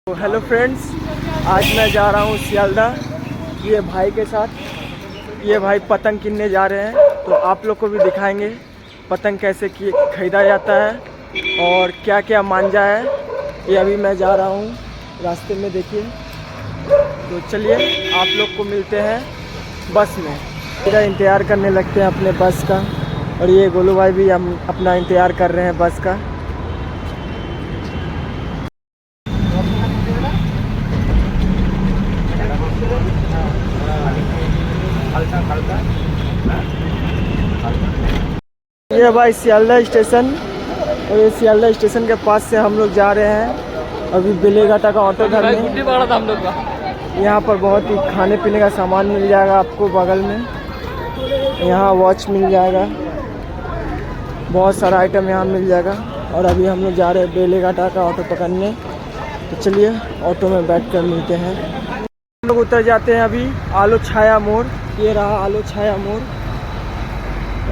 तो hello friends, आज मैं जा रहा हूँ सियालदा ये भाई के साथ। ये भाई पतंग किनने जा रहे हैं, तो आप लोग को भी दिखाएंगे पतंग कैसे खरीदा जाता है और क्या क्या मांझा है। ये अभी मैं जा रहा हूँ, रास्ते में देखिए। तो चलिए आप लोग को मिलते हैं बस में। मेरा इंतज़ार करने लगते हैं अपने बस का, और ये गोलू भाई भी हम अपना इंतज़ार कर रहे हैं बस का। ये भाई सियालदा स्टेशन, और ये सियालदा स्टेशन के पास से हम लोग जा रहे हैं अभी बेलेघाटा का ऑटो धरने। यहाँ पर बहुत ही खाने पीने का सामान मिल जाएगा आपको बगल में। यहाँ वॉच मिल जाएगा, बहुत सारा आइटम यहाँ मिल जाएगा। और अभी हम लोग जा रहे हैं बेलेघाटा का ऑटो पकड़ने। तो चलिए ऑटो में बैठ कर मिलते हैं। हम लोग उतर जाते हैं अभी आलो छाया मोड़। ये रहा आलो छाया मोड़,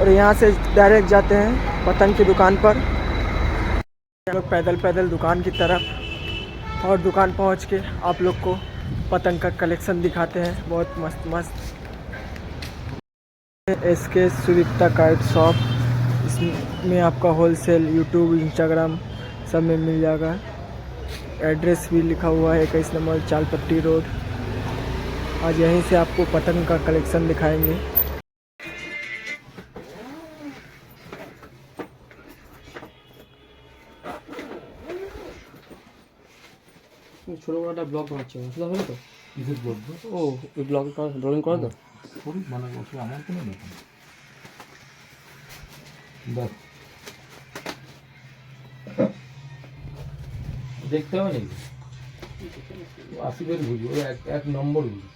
और यहाँ से डायरेक्ट जाते हैं पतंग की दुकान पर। हम लोग पैदल पैदल दुकान की तरफ, और दुकान पहुँच के आप लोग को पतंग का कलेक्शन दिखाते हैं। बहुत मस्त मस्त SK सुदीप्ता काइट शॉप, इसमें आपका होलसेल यूट्यूब इंस्टाग्राम सब में मिल जाएगा। एड्रेस भी लिखा हुआ है 21 नंबर चालपट्टी रोड। आज यहीं से आपको पतंग का कलेक्शन दिखाएंगे। ছোটখাটো ব্লগ বানাচ্ছে, সেটা হলো তো কিসের ব্লগ? ও ওই ব্লগ ড্রয়িং করে তো করি বানাবো, সে আমার কোনো ব্যাপার দেখ দেখতে হবে নাকি আসিফের বুঝি ওই এক নম্বর বুঝি।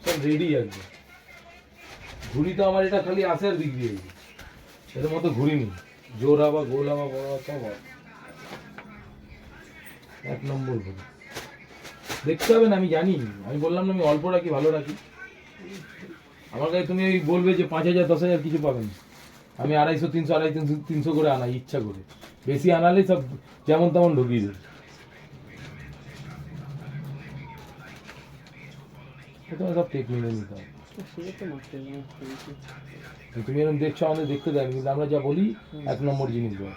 সব রেডি একদম। ঘুড়ি তো আমার এটা খালি আসে আর বিক্রি হয়েছে, এর মতো ঘুড়ি নেই। জোড়া বা গোলা বা বড় সব এক নম্বর ঘুড়ি। দেখতে হবে না, আমি জানি। আমি বললাম না আমি অল্প রাখি, ভালো রাখি। আমার কাছে তুমি ওই বলবে যে 5,000 10,000 কিছু পাবেন। আমি 250 300 250 300 করে আনাই ইচ্ছা করে। বেশি আনালে সব যেমন তেমন ঢুকিয়ে দেবে। সব টেকনিক নিতে হবে। তুমি এরকম দেখছো, আমাদের দেখতে দেয়, কিন্তু আমরা যা বলি এক নম্বর জিনিস দেয়।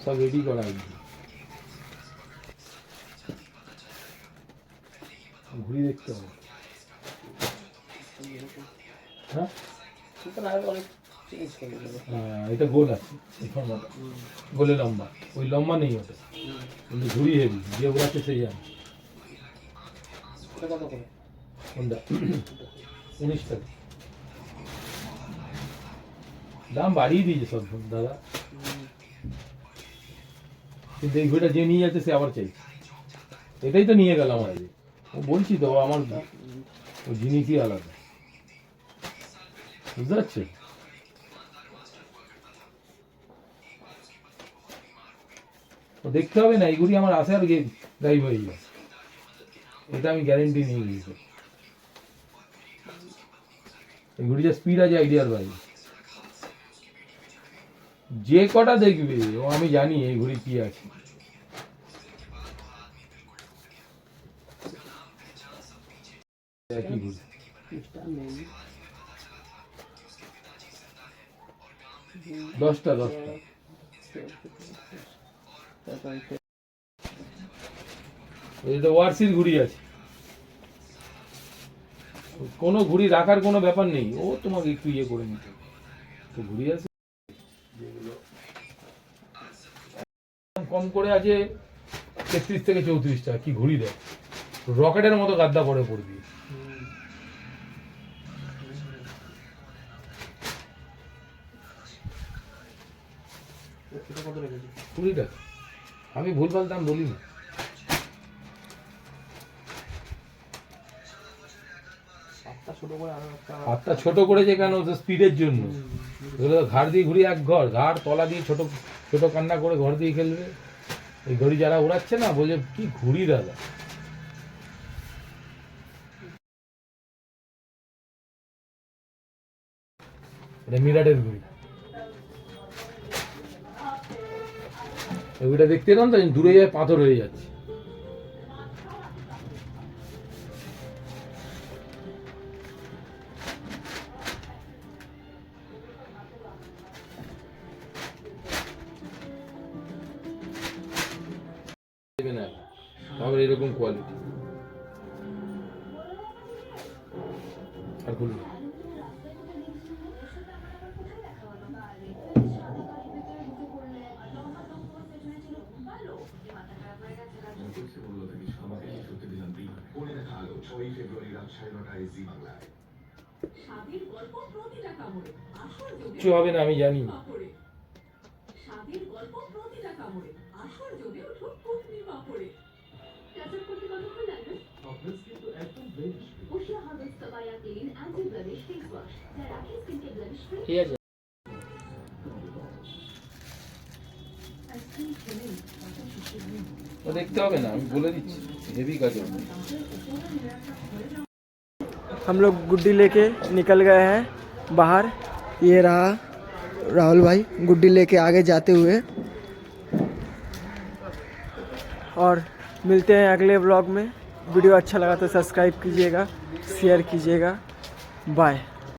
সব রেডি করা ঘুরি দেখতে হবে। হ্যাঁ এটা গোল আছে, গোলে লম্বা, ওই লম্বা নেই ওটা, কিন্তু ঘুরি হেভি যে ওড়াচ্ছে সেই জানে। কোনটা? 19 টাকা দাম বাড়িয়ে দিয়েছে সব দাদা, কিন্তু এই ঘুড়িটা যে নিয়ে যাচ্ছে সে আবার চাই। এটাই তো নিয়ে গেলাম আজ, ও বলছি তো আমার ও জিনিসই আলাদা, বুঝতে পারছো? দেখতে হবে না, এই ঘুড়ি আমার আসে আর গাইব হয়ে যায়, এটা আমি গ্যারেন্টি নিয়ে গিয়েছি। এই ঘুড়িটা স্পিড আছে আইডিয়ার বাইরে। যে কটা দেখবে ও আমি জানি এই ঘুড়ি কি আছে। একই ঘুড়ি 10টা এটা ওয়ারসির ঘুড়ি আছে। কোনো ঘুড়ি রাখার কোনো ব্যাপার নেই, ও তোমাকে একটু ইয়ে করে নিতে। তো ঘুড়ি আছে কম করে আছে 33 থেকে 34 টাকা। কি ঘুড়ি দেয়, রকেটের মতো গাদ্দা পরে পড়বি। ঘুড়িটা আমি ভুলভাল দাম বলি না। হাতটা ছোট করেছে কেন? স্পিডের জন্য। ঘাড় দিয়ে ঘুরি এক ঘর, ঘাড় তলা দিয়ে ছোট ছোট কান্না করে ঘর দিয়ে খেলবে। এই ঘড়ি যারা উড়াচ্ছে না বলে কি ঘুড়ি দাদা, এটা মিরাটের ঘড়ি। ওইটা দেখতে এলাম তো দূরে যায় পাথর হয়ে যাচ্ছে। আবার এরকম কোয়ালিটি আর খুলুন। কিচ্ছু হবে না, আমি জানি। ঠিক আছে, দেখতে হবে না, আমি বলে दिच्छी हेवी काज है। हम लोग गुड्डी लेके निकल गए हैं बाहर। ये रहा राहुल भाई गुड्डी लेके आगे जाते हुए। और मिलते हैं अगले व्लॉग में। वीडियो अच्छा लगा तो सब्सक्राइब कीजिएगा, शेयर कीजिएगा। बाय।